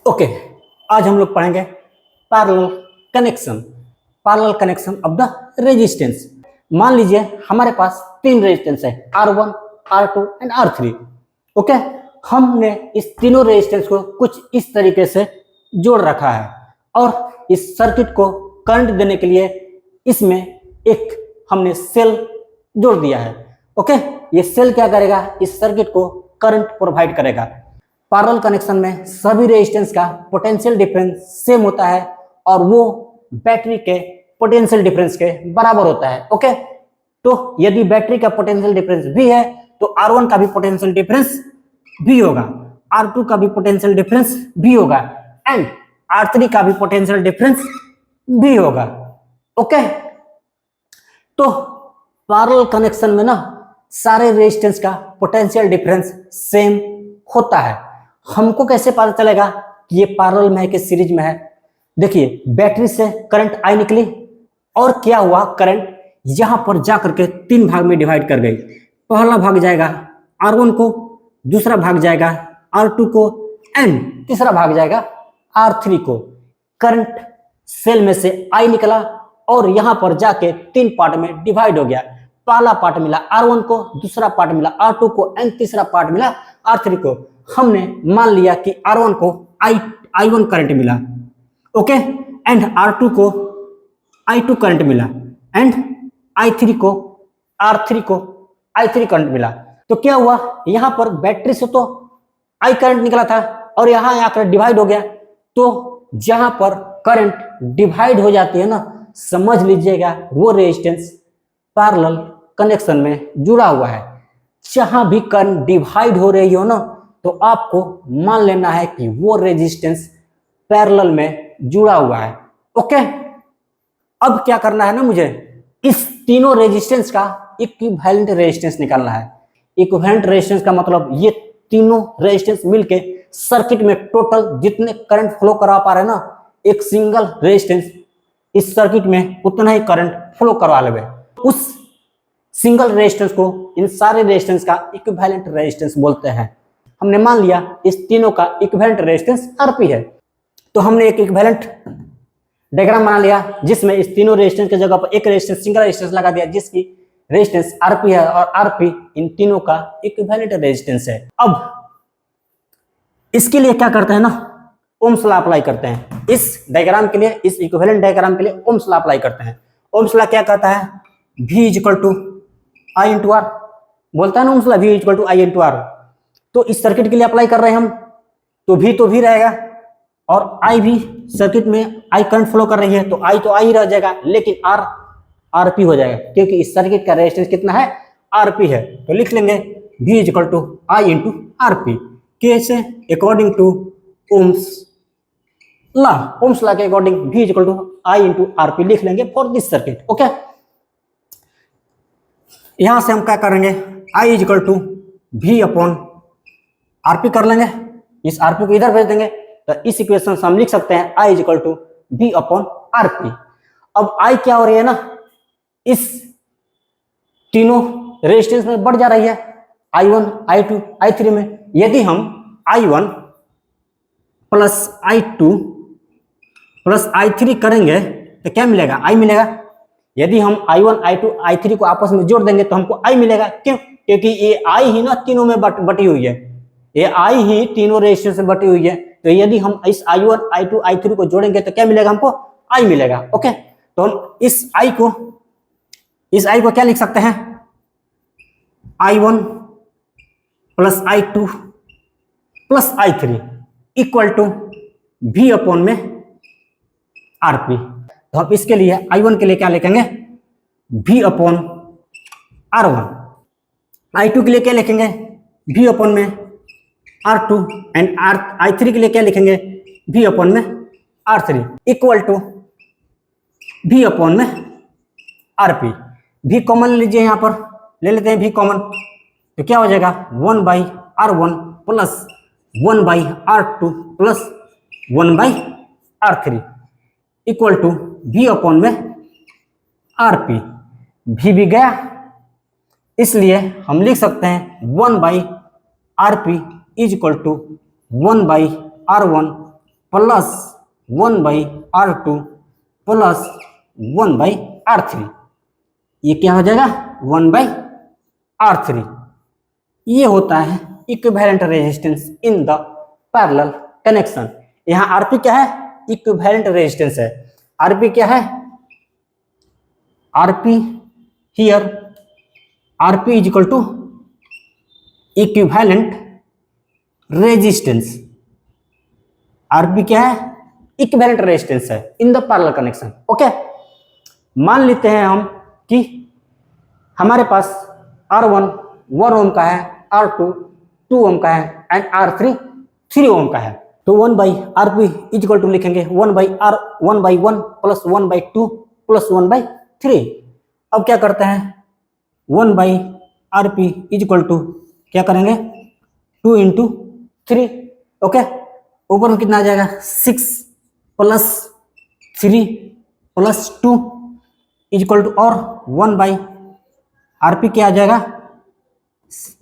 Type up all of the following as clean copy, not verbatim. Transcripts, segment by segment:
Okay, आज हम लोग पढ़ेंगे parallel connection. Parallel connection of the resistance. मान लीजिए हमारे पास तीन रेजिस्टेंस है, R1, R2 and R3। Okay, हमने इस तीनों रेजिस्टेंस को कुछ इस तरीके से जोड़ रखा है और इस सर्किट को करंट देने के लिए इसमें एक हमने सेल जोड़ दिया है। ओके, ये सेल क्या करेगा, इस सर्किट को करंट प्रोवाइड करेगा। पैरेलल कनेक्शन में सभी रेजिस्टेंस का पोटेंशियल डिफरेंस सेम होता है और वो बैटरी के पोटेंशियल डिफरेंस के बराबर होता है। ओके, तो यदि बैटरी का पोटेंशियल डिफरेंस भी है तो R1 का भी पोटेंशियल डिफरेंस भी होगा, R2 का भी पोटेंशियल डिफरेंस भी होगा एंड R3 का भी पोटेंशियल डिफरेंस भी होगा। ओके, तो पैरेलल कनेक्शन में ना सारे रेजिस्टेंस का पोटेंशियल डिफरेंस सेम होता है। हमको कैसे पता चलेगा कि ये पैरेलल में है कि सीरीज में है? देखिए, बैटरी से करंट आई निकली और क्या हुआ, करंट यहां पर जाकर के तीन भाग में डिवाइड कर गई। पहला भाग जाएगा R1 को, दूसरा भाग जाएगा R2 को एंड तीसरा भाग जाएगा R3 को। करंट सेल में से आई निकला और यहां पर जाके तीन पार्ट में डिवाइड हो गया। पहला पार्ट मिला R1 को, दूसरा पार्ट मिला R2 को एंड तीसरा पार्ट मिला R3 को। हमने मान लिया कि R1 को I1 करंट मिला, ओके, एंड R2 को I2 करंट मिला एंड I3 को I3 करंट मिला। तो क्या हुआ, यहां पर बैटरी से तो I करंट निकला था और यहां आकर डिवाइड हो गया। तो जहां पर करंट डिवाइड हो जाती है ना, समझ लीजिएगा वो रेजिस्टेंस पैरेलल कनेक्शन में जुड़ा हुआ है। जहां भी करंट डिवाइड हो रही हो ना, तो आपको मान लेना है कि वो रेजिस्टेंस पैरेलल में जुड़ा हुआ है। ओके, अब क्या करना है ना, मुझे इस तीनों रेजिस्टेंस का इक्विवेलेंट रेजिस्टेंस निकालना है। इक्विवेलेंट रेजिस्टेंस का मतलब ये तीनों रेजिस्टेंस मिलके सर्किट में टोटल जितने करंट फ्लो करा पा रहे हैं ना, एक सिंगल रेजिस्टेंस इस सर्किट में उतना ही करंट फ्लो करवा लेवे। उस सिंगल रेजिस्टेंस को इन सारे रेजिस्टेंस का इक्विवेलेंट रेजिस्टेंस बोलते हैं। हमने मान लिया इस तीनों का इक्विवेलेंट रेजिस्टेंस Rp है, तो हमने एक इक्विवेलेंट डायग्राम बना लिया जिसमें इस तीनों रेजिस्टेंस की जगह पर एक रेजिस्टेंस सिंगल रेजिस्टेंस लगा दिया जिसकी रेजिस्टेंस Rp है और Rp इन तीनों का इक्विवेलेंट रेजिस्टेंस है। अब इसके लिए क्या करते हैं ना, ओम्स लॉ अप्लाई करते हैं। इस डायग्राम के लिए, इस इक्विवेलेंट डायग्राम के लिए ओम्स लॉ अप्लाई करते हैं। ओम्स लॉ क्या कहता है, V = I × R बोलता है ना Ohm's law, V = I × R। तो इस सर्किट के लिए अप्लाई कर रहे हैं हम, तो V रहेगा और I भी सर्किट में I करंट फ्लो कर रही है तो I रह जाएगा, लेकिन R Rp हो जाएगा क्योंकि इस सर्किट का रेजिस्टेंस कितना है, Rp है। तो लिख लेंगे V = I × Rp। कैसे? According to Ohm's law. Ohm's law के अकॉर्डिंग V = I × Rp लिख लेंगे फॉर दिस सर्किट। ओके, यहां से हम क्या करेंगे, I = V/Rp कर लेंगे, इस Rp को इधर भेज देंगे। तो इस इक्वेशन से हम लिख सकते हैं I = V/Rp। अब I क्या हो रही है ना, इस तीनों रेजिस्टेंस में बढ़ जा रही है, I1, I2, I3 में। यदि हम I1 + I2 + I3 करेंगे तो क्या मिलेगा, I मिलेगा। यदि हम I1, I2, I3 को आपस में जोड़ देंगे तो हमको I मिलेगा। क्यों? क्योंकि ये I ही ना तीनों में बटी हुई है, ये I ही तीनों रेजिस्टेंस में बटी हुई है। तो यदि हम इस I1, I2, I3 को जोड़ेंगे तो क्या मिलेगा, हमको I मिलेगा। ओके, तो हम इस I को क्या लिख सकते हैं, I1 + I2 + I3 = V/Rp। तो हम इसके लिए I1 के लिए क्या लिखेंगे, V/R1। I2 के लिए क्या लिखेंगे, V/R2 एंड I3 के लिए क्या लिखेंगे, V/R3 = V/Rp। V कॉमन लीजिए, यहां पर ले लेते हैं V कॉमन, तो क्या हो जाएगा, 1/R1 + 1/R2 + 1/R3 = V/Rp। V भी गया, इसलिए हम लिख सकते हैं 1/Rp = 1/R1 plus 1/R2 plus 1/R3। ये क्या हो जाएगा 1/R3। ये होता है equivalent resistance in the parallel connection. यहाँ आरपी क्या है, इक्विवेलेंट रेजिस्टेंस है। आरपी क्या है, RP here RP is equal to equivalent resistance. RP क्या है, इक्विवेलेंट रेजिस्टेंस है in the parallel connection. Okay, मान लेते हैं हम कि हमारे पास R1 1 ओम का है, R2 2 ओम का है एंड R3 3 ओम का है। तो 1/RP इज इक्वल टू लिखेंगे 1/1 प्लस 1/2 प्लस 1/3। अब क्या करते हैं, 1/RP इज इक्वल टू क्या करेंगे 2 × 3। ओके, ऊपर में कितना आ जाएगा 6 plus 3 plus 2 is equal to, और 1/RP क्या आ जाएगा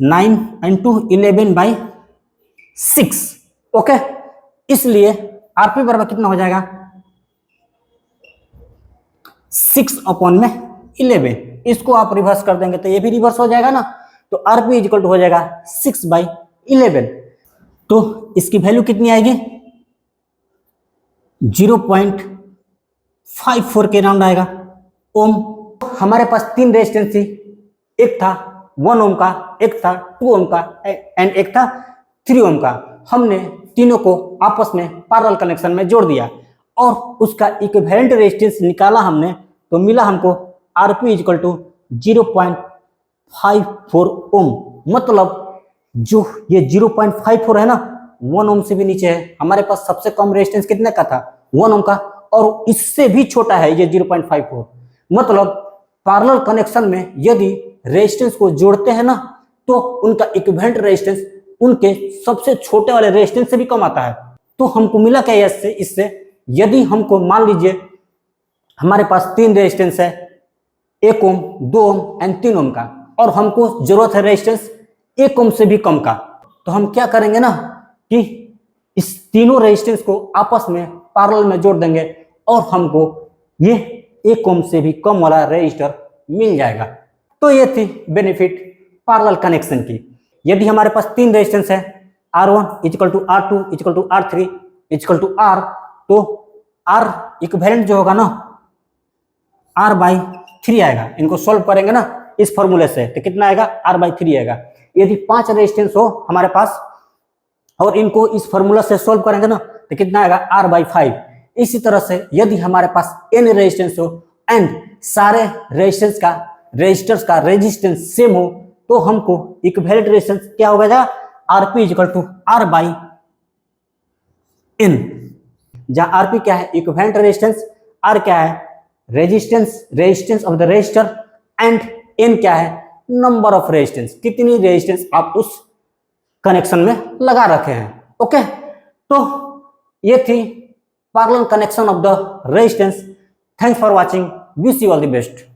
9 × 2 11/6। ओके, इसलिए आरपी बराबर कितना हो जाएगा 6/11। इसको आप रिवर्स कर देंगे तो ये भी रिवर्स हो जाएगा ना, तो आरपी इज इक्वल टू हो जाएगा 6/11। तो इसकी वैल्यू कितनी आएगी 0.54 के राउंड आएगा ओम। हमारे पास 3 रेजिस्टेंस थी, एक था 1 ओम का, एक था 2 ओम का एंड एक था 3 ओम का। हमने तीनों को आपस में पैरेलल कनेक्शन में जोड़ दिया और उसका इक्विवेलेंट रेजिस्टेंस निकाला हमने, तो मिला हमको आरपी इज इक्वल टू 0.54 ओम। मतलब जो ये 0.54 है ना, 1 ओम से भी नीचे है। हमारे पास सबसे कम रेजिस्टेंस कितने का था 1 ओम का, और इससे भी छोटा है ये 0.54। मतलब पैरेलल कनेक्शन में यदि रेजिस्टेंस को जोड़ते हैं ना, तो उनका इक्विवेलेंट रेजिस्टेंस उनके सबसे छोटे वाले रेजिस्टेंस से भी कम आता है। तो हमको मिला क्या इससे, यदि हमको मान लीजिए हमारे पास 3 रेजिस्टेंस है, 1 ओम 2 ओम एंड 3 ओम का, और हमको जरूरत है रेजिस्टेंस 1 ओम से भी कम का, तो हम क्या करेंगे ना कि इस तीनों रेजिस्टेंस को आपस में पैरेलल में जोड़ देंगे और हमको ये 1 ओम से भी कम वाला रेजिस्टर मिल जाएगा। तो ये थी बेनिफिट पैरेलल कनेक्शन की। यदि हमारे पास 3 रेजिस्टेंस है, R1 is equal to R2 is equal to R3 is equal to R, तो R इक्विवेलेंट जो होगा ना R/3 आएगा। इनको सॉल्व करेंगे ना इस फॉर्मूले से, तो कितना आएगा R/3 आएगा। यदि 5 रेजिस्टेंस हो हमारे पास और इनको इस फॉर्मूला से सॉल्व करेंगे ना, तो कितना आएगा R/5। इसी तरह से यदि हमारे पास n रेजिस्टेंस हो एंड सारे रेजिस्टर्स का रेजिस्टेंस सेम हो, तो हमको इक्विवेलेंट रेजिस्टेंस क्या हो जाएगा RP is equal to R/n। जहां आरपी क्या है इक्विवेलेंट रेजिस्टेंस, आर क्या है resistance of the resistor and n क्या है नंबर ऑफ रेजिस्टेंस, कितनी रेजिस्टेंस आप उस कनेक्शन में लगा रखे हैं। ओके, तो ये थी parallel connection of the resistance. Thanks for watching, wish you all the best.